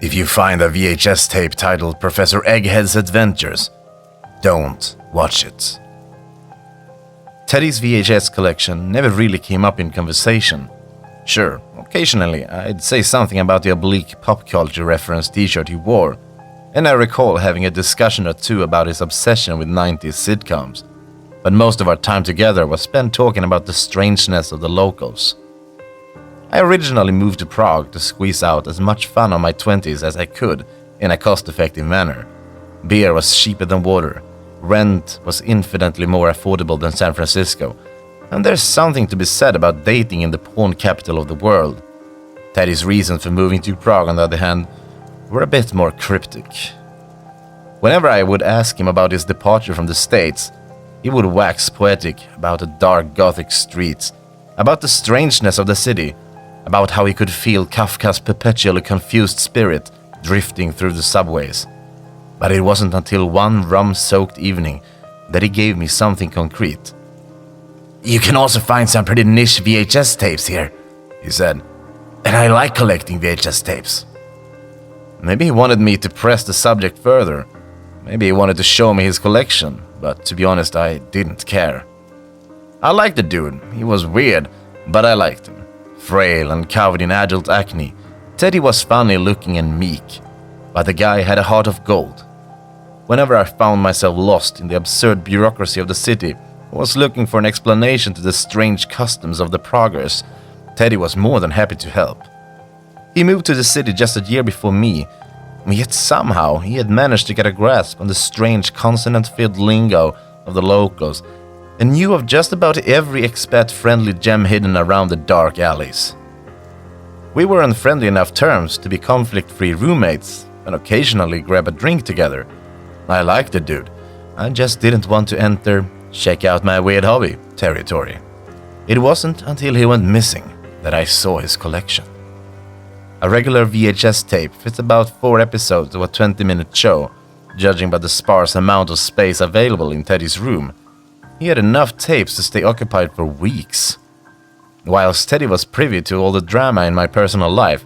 If you find a VHS tape titled Professor Egghead's Adventures, don't watch it. Teddy's VHS collection never really came up in conversation. Sure, occasionally I'd say something about the oblique pop culture reference t-shirt he wore, and I recall having a discussion or two about his obsession with 90s sitcoms, but most of our time together was spent talking about the strangeness of the locals. I originally moved to Prague to squeeze out as much fun on my 20s as I could in a cost-effective manner. Beer was cheaper than water, rent was infinitely more affordable than San Francisco, and there's something to be said about dating in the porn capital of the world. Teddy's reasons for moving to Prague, on the other hand, were a bit more cryptic. Whenever I would ask him about his departure from the States, he would wax poetic about the dark Gothic streets, about the strangeness of the city, about how he could feel Kafka's perpetually confused spirit drifting through the subways. But it wasn't until one rum-soaked evening that he gave me something concrete. "You can also find some pretty niche VHS tapes here," he said, "and I like collecting VHS tapes." Maybe he wanted me to press the subject further. Maybe he wanted to show me his collection, but to be honest, I didn't care. I liked the dude. He was weird, but I liked him. Frail and covered in adult acne, Teddy was funny looking and meek, but the guy had a heart of gold. Whenever I found myself lost in the absurd bureaucracy of the city or was looking for an explanation to the strange customs of the Praguers, Teddy was more than happy to help. He moved to the city just a year before me, yet somehow he had managed to get a grasp on the strange consonant-filled lingo of the locals and knew of just about every expat-friendly gem hidden around the dark alleys. We were on friendly enough terms to be conflict-free roommates and occasionally grab a drink together. I liked the dude. I just didn't want to enter check out my weird hobby territory. It wasn't until he went missing that I saw his collection. A regular VHS tape fits about 4 episodes of a 20-minute show, judging by the sparse amount of space available in Teddy's room. He had enough tapes to stay occupied for weeks. Whilst Teddy was privy to all the drama in my personal life,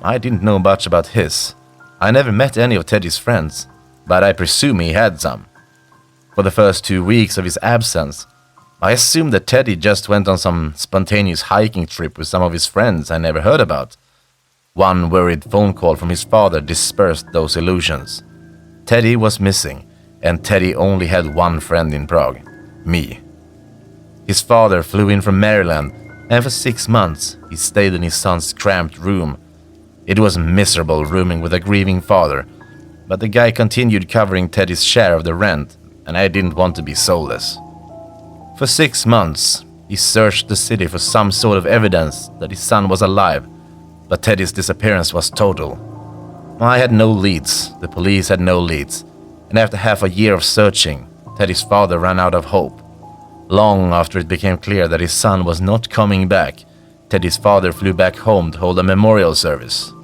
I didn't know much about his. I never met any of Teddy's friends, but I presume he had some. For the first 2 weeks of his absence, I assumed that Teddy just went on some spontaneous hiking trip with some of his friends I never heard about. One worried phone call from his father dispersed those illusions. Teddy was missing, and Teddy only had one friend in Prague. Me. His father flew in from Maryland, and for 6 months he stayed in his son's cramped room. It was miserable rooming with a grieving father, but the guy continued covering Teddy's share of the rent, and I didn't want to be soulless. For 6 months, he searched the city for some sort of evidence that his son was alive, but Teddy's disappearance was total. I had no leads, the police had no leads, and after half a year of searching, Teddy's father ran out of hope. Long after it became clear that his son was not coming back, Teddy's father flew back home to hold a memorial service.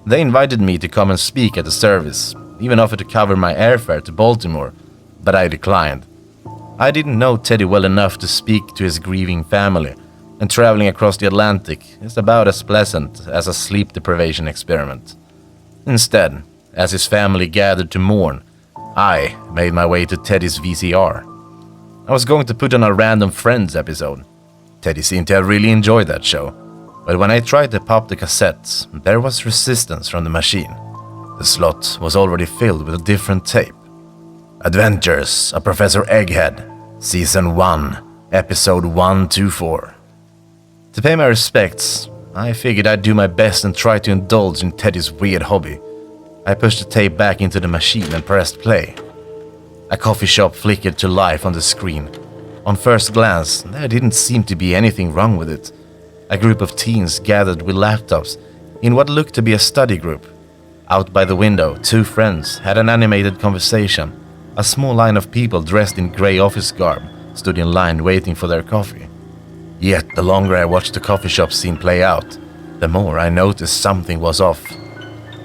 They invited me to come and speak at the service, even offered to cover my airfare to Baltimore, but I declined. I didn't know Teddy well enough to speak to his grieving family, and traveling across the Atlantic is about as pleasant as a sleep deprivation experiment. Instead, as his family gathered to mourn, I made my way to Teddy's VCR. I was going to put on a Random Friends episode. Teddy seemed to have really enjoyed that show, but when I tried to pop the cassettes, there was resistance from the machine. The slot was already filled with a different tape. Adventures of Professor Egghead, Season 1, Episode 124. To pay my respects, I figured I'd do my best and try to indulge in Teddy's weird hobby. I pushed the tape back into the machine and pressed play. A coffee shop flickered to life on the screen. On first glance, there didn't seem to be anything wrong with it. A group of teens gathered with laptops in what looked to be a study group. Out by the window, 2 friends had an animated conversation. A small line of people dressed in grey office garb stood in line waiting for their coffee. Yet the longer I watched the coffee shop scene play out, the more I noticed something was off.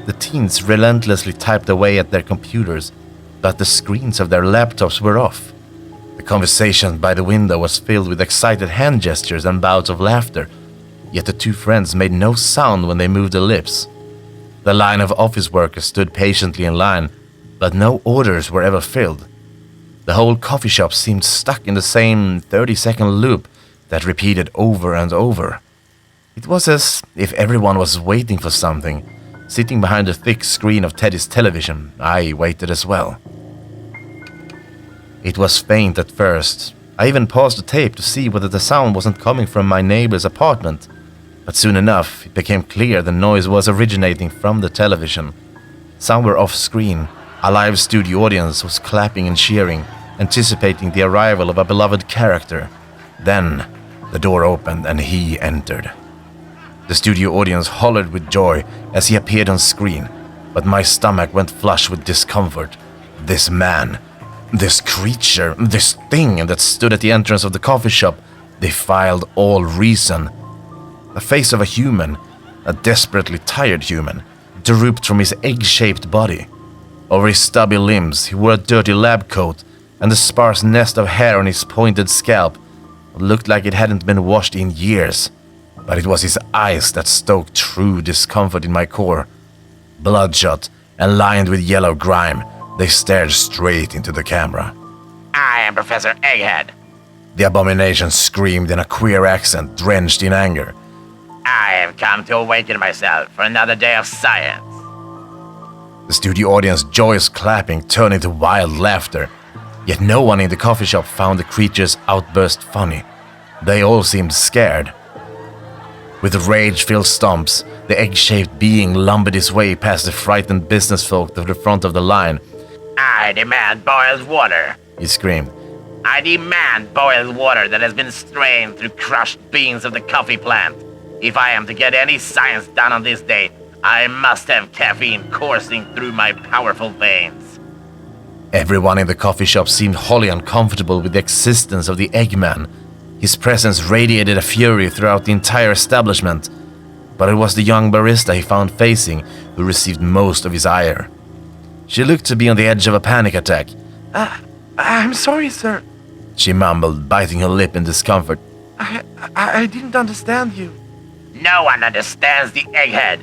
The teens relentlessly typed away at their computers, but the screens of their laptops were off. The conversation by the window was filled with excited hand gestures and bouts of laughter, yet the 2 friends made no sound when they moved their lips. The line of office workers stood patiently in line, but no orders were ever filled. The whole coffee shop seemed stuck in the same 30-second loop that repeated over and over. It was as if everyone was waiting for something. Sitting behind the thick screen of Teddy's television, I waited as well. It was faint at first. I even paused the tape to see whether the sound wasn't coming from my neighbor's apartment. But soon enough, it became clear the noise was originating from the television. Somewhere off-screen, a live studio audience was clapping and cheering, anticipating the arrival of a beloved character. Then, the door opened and he entered. The studio audience hollered with joy as he appeared on screen, but my stomach went flush with discomfort. This man, this creature, this thing that stood at the entrance of the coffee shop defied all reason. The face of a human, a desperately tired human, drooped from his egg-shaped body. Over his stubby limbs, he wore a dirty lab coat, and the sparse nest of hair on his pointed scalp looked like it hadn't been washed in years. But it was his eyes that stoked true discomfort in my core. Bloodshot and lined with yellow grime, they stared straight into the camera. I am Professor Egghead. The abomination screamed in a queer accent drenched in anger. I have come to awaken myself for another day of science. The studio audience joyous clapping turned into wild laughter. Yet no one in the coffee shop found the creature's outburst funny. They all seemed scared. With rage-filled stomps, the egg-shaped being lumbered his way past the frightened business folk to the front of the line. I demand boiled water. He screamed. I demand boiled water that has been strained through crushed beans of the coffee plant. If I am to get any science done on this day, I must have caffeine coursing through my powerful veins. Everyone in the coffee shop seemed wholly uncomfortable with the existence of the Eggman. His presence radiated a fury throughout the entire establishment, but it was the young barista he found facing who received most of his ire. She looked to be on the edge of a panic attack. I'm sorry, sir. She mumbled, biting her lip in discomfort. I didn't understand you. No one understands the Egghead.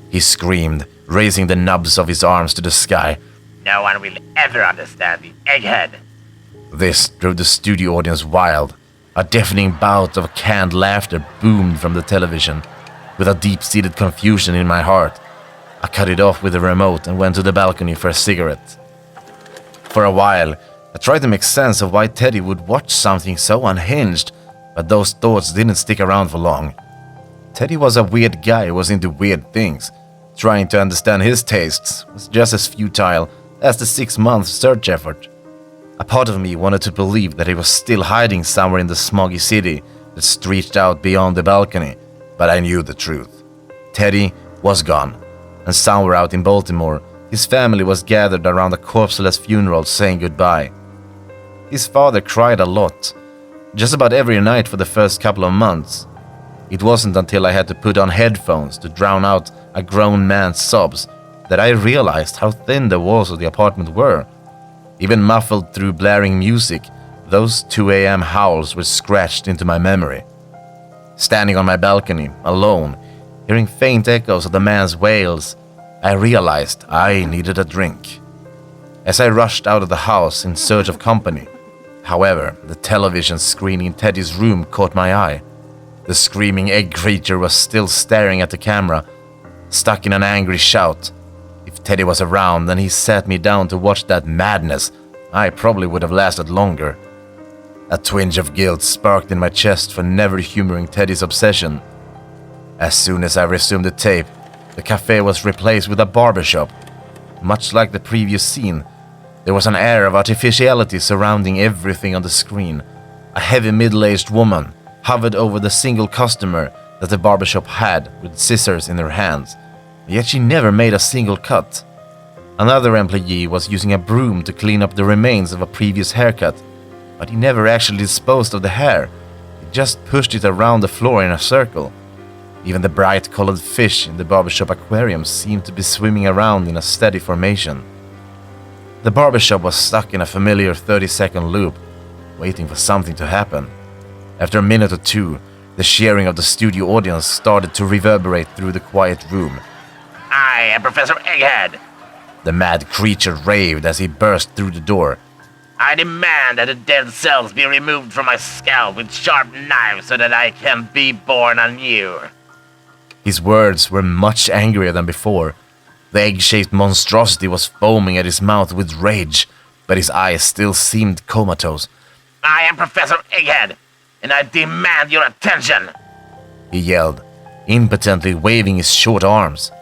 He screamed, raising the nubs of his arms to the sky. No one will ever understand the Egghead. This drove the studio audience wild. A deafening bout of canned laughter boomed from the television. With a deep-seated confusion in my heart, I cut it off with a remote and went to the balcony for a cigarette. For a while, I tried to make sense of why Teddy would watch something so unhinged, but those thoughts didn't stick around for long. Teddy was a weird guy who was into weird things. Trying to understand his tastes was just as futile as the 6-month search effort. A part of me wanted to believe that he was still hiding somewhere in the smoggy city that stretched out beyond the balcony, but I knew the truth. Teddy was gone, and somewhere out in Baltimore, his family was gathered around a corpseless funeral saying goodbye. His father cried a lot, just about every night for the first couple of months. It wasn't until I had to put on headphones to drown out a grown man's sobs that I realized how thin the walls of the apartment were. Even muffled through blaring music, those 2 a.m. howls were scratched into my memory. Standing on my balcony, alone, hearing faint echoes of the man's wails, I realized I needed a drink. As I rushed out of the house in search of company, however, the television screen in Teddy's room caught my eye. The screaming egg creature was still staring at the camera, stuck in an angry shout. If Teddy was around and he sat me down to watch that madness, I probably would have lasted longer. A twinge of guilt sparked in my chest for never humoring Teddy's obsession. As soon as I resumed the tape, the cafe was replaced with a barbershop. Much like the previous scene, there was an air of artificiality surrounding everything on the screen. A heavy middle-aged woman hovered over the single customer that the barbershop had with scissors in her hands, yet she never made a single cut. Another employee was using a broom to clean up the remains of a previous haircut, but he never actually disposed of the hair. He just pushed it around the floor in a circle. Even the bright-colored fish in the barbershop aquarium seemed to be swimming around in a steady formation. The barbershop was stuck in a familiar 30-second loop, waiting for something to happen. After a minute or two, the cheering of the studio audience started to reverberate through the quiet room. I I am Professor Egghead. The mad creature raved as he burst through the door. I demand that the dead cells be removed from my scalp with sharp knives so that I can be born anew. His words were much angrier than before. The egg-shaped monstrosity was foaming at his mouth with rage, but his eyes still seemed comatose. I am Professor Egghead, and I demand your attention, he yelled, impotently waving his short arms.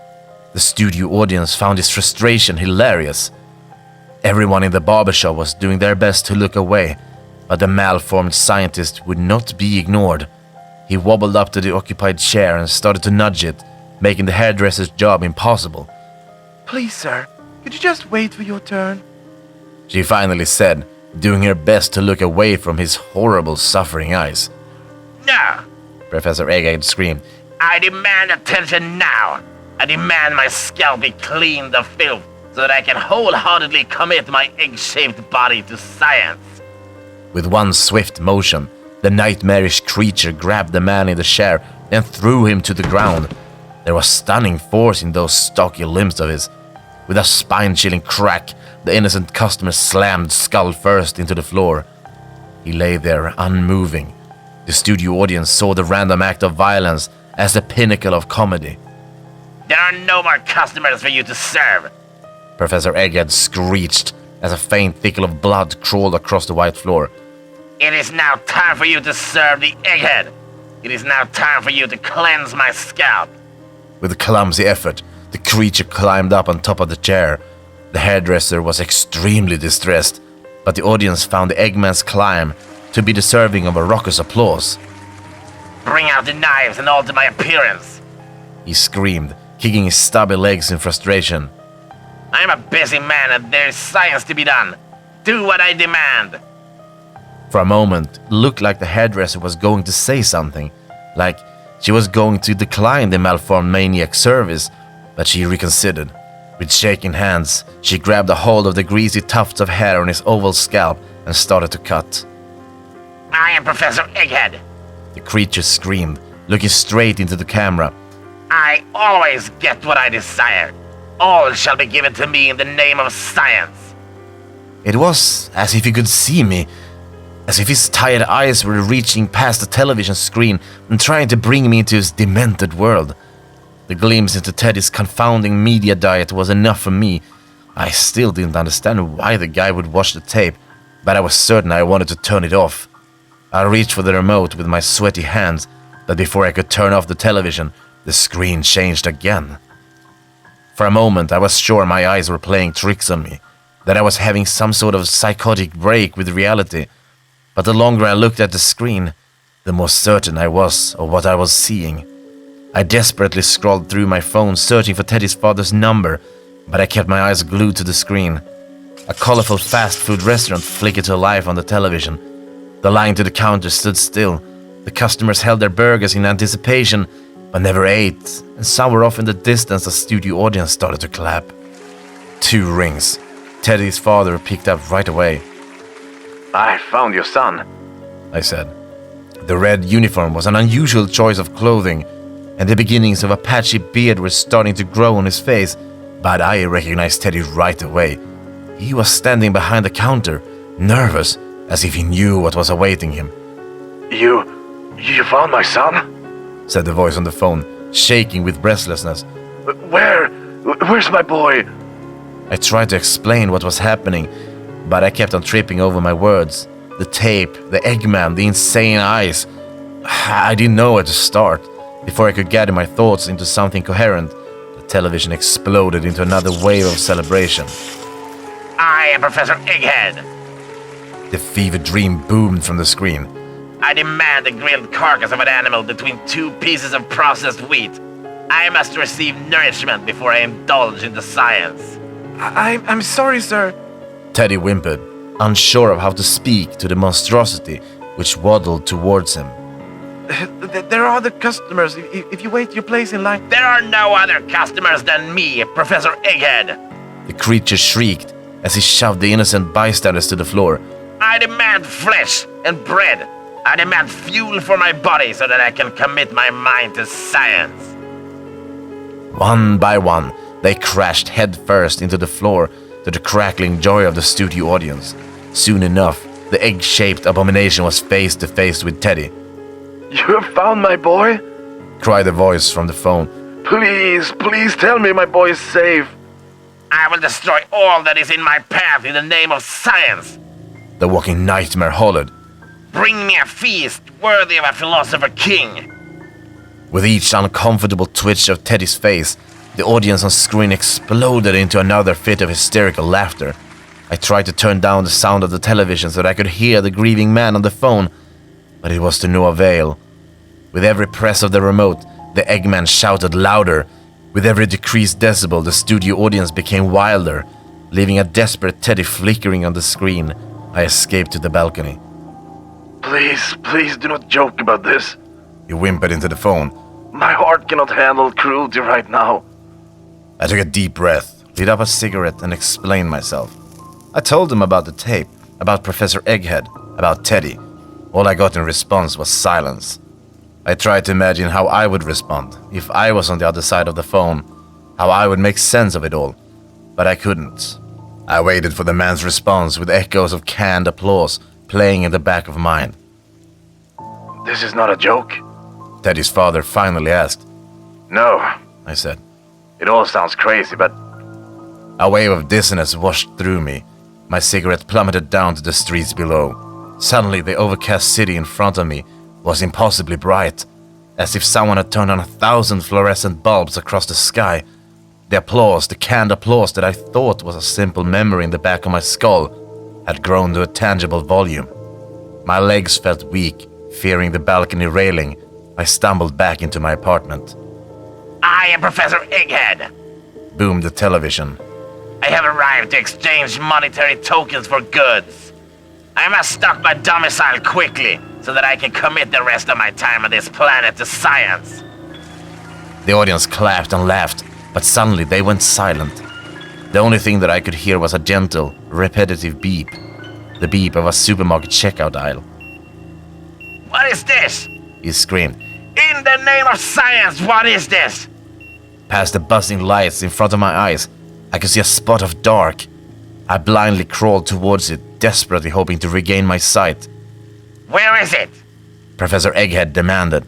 The studio audience found his frustration hilarious. Everyone in the barbershop was doing their best to look away, but the malformed scientist would not be ignored. He wobbled up to the occupied chair and started to nudge it, making the hairdresser's job impossible. Please, sir, could you just wait for your turn? She finally said, doing her best to look away from his horrible, suffering eyes. No! Professor Egghead screamed. I demand attention now! I demand my scalp be cleaned of filth so that I can wholeheartedly commit my egg-shaped body to science. With one swift motion, the nightmarish creature grabbed the man in the chair and threw him to the ground. There was stunning force in those stocky limbs of his. With a spine-chilling crack, the innocent customer slammed skull first into the floor. He lay there, unmoving. The studio audience saw the random act of violence as the pinnacle of comedy. There are no more customers for you to serve, Professor Egghead screeched as a faint trickle of blood crawled across the white floor. It is now time for you to serve the Egghead. It is now time for you to cleanse my scalp. With a clumsy effort, the creature climbed up on top of the chair. The hairdresser was extremely distressed, but the audience found the Eggman's climb to be deserving of a raucous applause. Bring out the knives and alter my appearance, he screamed, kicking his stubby legs in frustration. I am a busy man and there is science to be done. Do what I demand. For a moment, it looked like the hairdresser was going to say something, like she was going to decline the malformed maniac service, but she reconsidered. With shaking hands, she grabbed a hold of the greasy tufts of hair on his oval scalp and started to cut. I am Professor Egghead. The creature screamed, looking straight into the camera. I always get what I desire. All shall be given to me in the name of science. It was as if he could see me, as if his tired eyes were reaching past the television screen and trying to bring me into his demented world. The glimpse into Teddy's confounding media diet was enough for me. I still didn't understand why the guy would watch the tape, but I was certain I wanted to turn it off. I reached for the remote with my sweaty hands, but before I could turn off the television, the screen changed again. For a moment, I was sure my eyes were playing tricks on me, that I was having some sort of psychotic break with reality. But the longer I looked at the screen, the more certain I was of what I was seeing. I desperately scrolled through my phone searching for Teddy's father's number, but I kept my eyes glued to the screen. A colorful fast food restaurant flickered to life on the television. The line to the counter stood still. The customers held their burgers in anticipation, but never ate, and somewhere off in the distance a studio audience started to clap. 2 rings. Teddy's father picked up right away. I found your son, I said. The red uniform was an unusual choice of clothing, and the beginnings of a patchy beard were starting to grow on his face, but I recognized Teddy right away. He was standing behind the counter, nervous, as if he knew what was awaiting him. You found my son? Said the voice on the phone, shaking with breathlessness. Where's my boy? I tried to explain what was happening, but I kept on tripping over my words. The tape, the Eggman, the insane eyes. I didn't know where to start. Before I could gather my thoughts into something coherent, the television exploded into another wave of celebration. I am Professor Egghead. The fever dream boomed from the screen. I demand the grilled carcass of an animal between 2 pieces of processed wheat. I must receive nourishment before I indulge in the science. I'm sorry, sir. Teddy whimpered, unsure of how to speak to the monstrosity which waddled towards him. There are other customers. If you wait your place in line... There are no other customers than me, Professor Egghead. The creature shrieked as he shoved the innocent bystanders to the floor. I demand flesh and bread. I demand fuel for my body so that I can commit my mind to science. One by one, They crashed headfirst into the floor to the crackling joy of the studio audience. Soon enough, the egg-shaped abomination was face to face with Teddy. You have found my boy? Cried a voice from the phone. Please tell me my boy is safe. I will destroy all that is in my path in the name of science. The walking nightmare hollered. Bring me a feast worthy of a philosopher king. With each uncomfortable twitch of Teddy's face, the audience on screen exploded into another fit of hysterical laughter. I tried to turn down the sound of the television so that I could hear the grieving man on the phone, but it was to no avail. With every press of the remote, the Eggman shouted louder. With every decreased decibel, the studio audience became wilder. Leaving a desperate Teddy flickering on the screen, I escaped to the balcony. Please do not joke about this. He whimpered into the phone. My heart cannot handle cruelty right now. I took a deep breath, lit up a cigarette, and explained myself. I told him about the tape, about Professor Egghead, about Teddy. All I got in response was silence. I tried to imagine how I would respond if I was on the other side of the phone, how I would make sense of it all, but I couldn't. I waited for the man's response with echoes of canned applause playing in the back of mine. This is not a joke? Teddy's father finally asked. No, I said. It all sounds crazy, but... A wave of dizziness washed through me. My cigarette plummeted down to the streets below. Suddenly, the overcast city in front of me was impossibly bright, as if someone had turned on 1,000 fluorescent bulbs across the sky. The applause, the canned applause that I thought was a simple memory in the back of my skull, had grown to a tangible volume. My legs felt weak. Fearing the balcony railing, I stumbled back into my apartment. I am Professor Egghead. Boomed the television. I have arrived to exchange monetary tokens for goods. I must stock my domicile quickly so that I can commit the rest of my time on this planet to science. The audience clapped and laughed, but suddenly they went silent. The only thing that I could hear was a gentle, repetitive beep. The beep of a supermarket checkout aisle. What is this? He screamed. In the name of science, what is this? Past the buzzing lights in front of my eyes, I could see a spot of dark. I blindly crawled towards it, desperately hoping to regain my sight. Where is it? Professor Egghead demanded.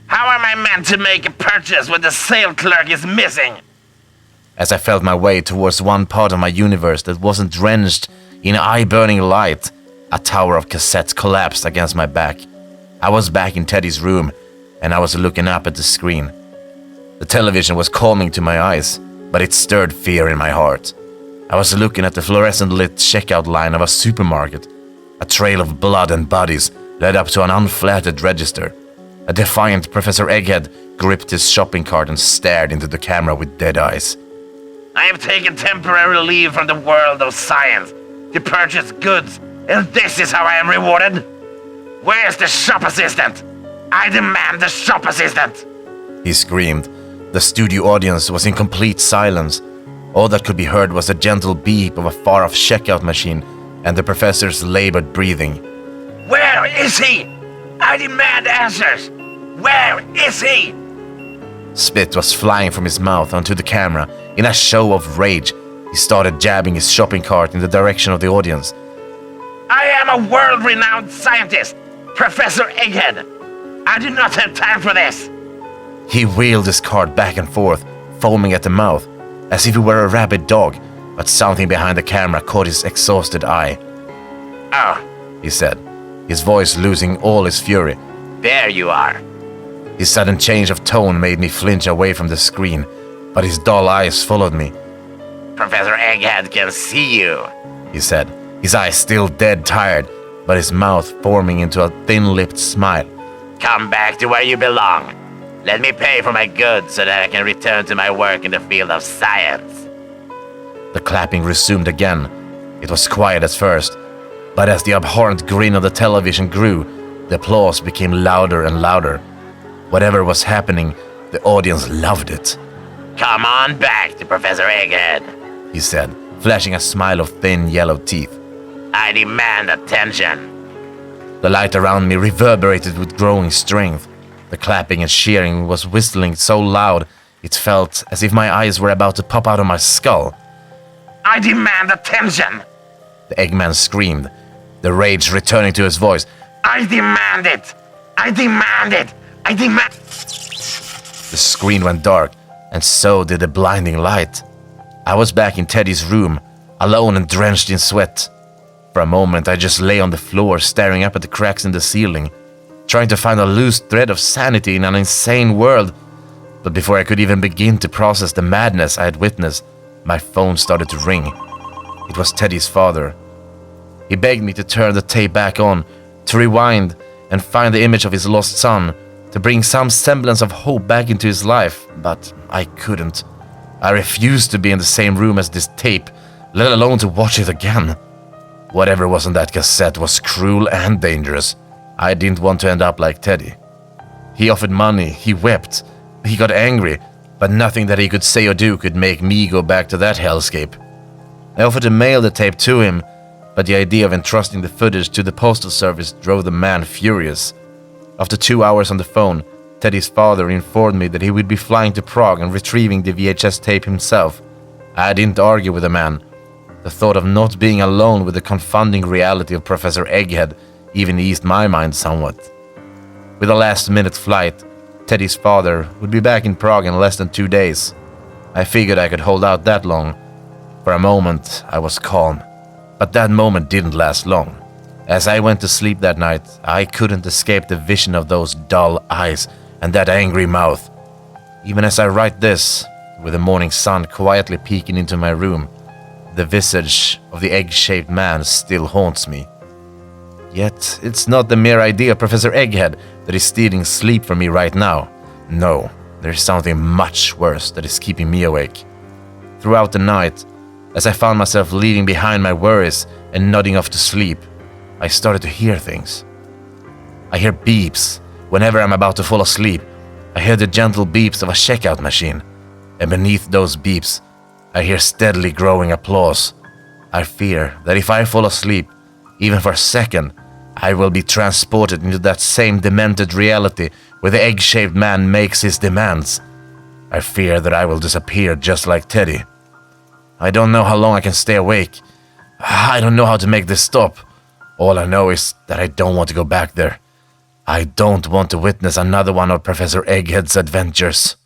How am I meant to make a purchase when the sale clerk is missing? As I felt my way towards one part of my universe that wasn't drenched in eye-burning light, a tower of cassettes collapsed against my back. I was back in Teddy's room, and I was looking up at the screen. The television was calming to my eyes, but it stirred fear in my heart. I was looking at the fluorescent-lit checkout line of a supermarket. A trail of blood and bodies led up to an unflattered register. A defiant Professor Egghead gripped his shopping cart and stared into the camera with dead eyes. I have taken temporary leave from the world of science to purchase goods, and this is how I am rewarded? Where's the shop assistant? I demand the shop assistant! He screamed. The studio audience was in complete silence. All that could be heard was the gentle beep of a far-off checkout machine and the professor's labored breathing. Where is he? I demand answers! Where is he? Spit was flying from his mouth onto the camera. In a show of rage, he started jabbing his shopping cart in the direction of the audience. I am a world-renowned scientist, Professor Egghead. I do not have time for this. He wheeled his cart back and forth, foaming at the mouth, as if he were a rabid dog, but something behind the camera caught his exhausted eye. Oh, He said, his voice losing all his fury. there you are. His sudden change of tone made me flinch away from the screen, but his dull eyes followed me. Professor Egghead can see you. He said, his eyes still dead tired, but his mouth forming into a thin-lipped smile. Come back to where you belong. Let me pay for my goods so that I can return to my work in the field of science. The clapping resumed again. It was quiet at first, but as the abhorrent grin of the television grew, the applause became louder and louder. Whatever was happening, the audience loved it. Come on back to Professor Egghead. He said, flashing a smile of thin yellow teeth. I demand attention. The light around me reverberated with growing strength. The clapping and cheering was whistling so loud It felt as if my eyes were about to pop out of my skull. I demand attention! The Eggman screamed, the rage returning to his voice. I demand it! I demand it! I demand... The screen went dark, and so did the blinding light. I was back in Teddy's room, alone and drenched in sweat. For a moment, I just lay on the floor, staring up at the cracks in the ceiling, trying to find a loose thread of sanity in an insane world. But before I could even begin to process the madness I had witnessed, my phone started to ring. It was Teddy's father. He begged me to turn the tape back on, to rewind and find the image of his lost son, to bring some semblance of hope back into his life, but I couldn't. I refused to be in the same room as this tape, let alone to watch it again. Whatever was on that cassette was cruel and dangerous. I didn't want to end up like Teddy. He offered money, he wept, he got angry, but nothing that he could say or do could make me go back to that hellscape. I offered to mail the tape to him, but the idea of entrusting the footage to the postal service drove the man furious. After 2 hours on the phone, Teddy's father informed me that he would be flying to Prague and retrieving the VHS tape himself. I didn't argue with the man. The thought of not being alone with the confounding reality of Professor Egghead even eased my mind somewhat. With a last-minute flight, Teddy's father would be back in Prague in less than 2 days. I figured I could hold out that long. For a moment, I was calm. But that moment didn't last long. As I went to sleep that night, I couldn't escape the vision of those dull eyes and that angry mouth. Even as I write this, with the morning sun quietly peeking into my room, the visage of the egg-shaped man still haunts me. Yet, it's not the mere idea of Professor Egghead that is stealing sleep from me right now. No, there's something much worse that is keeping me awake. Throughout the night, as I found myself leaving behind my worries and nodding off to sleep, I started to hear things. I hear beeps whenever I'm about to fall asleep. I hear the gentle beeps of a checkout machine. And beneath those beeps, I hear steadily growing applause. I fear that if I fall asleep, even for a second, I will be transported into that same demented reality where the egg-shaped man makes his demands. I fear that I will disappear just like Teddy. I don't know how long I can stay awake. I don't know how to make this stop. All I know is that I don't want to go back there. I don't want to witness another one of Professor Egghead's adventures.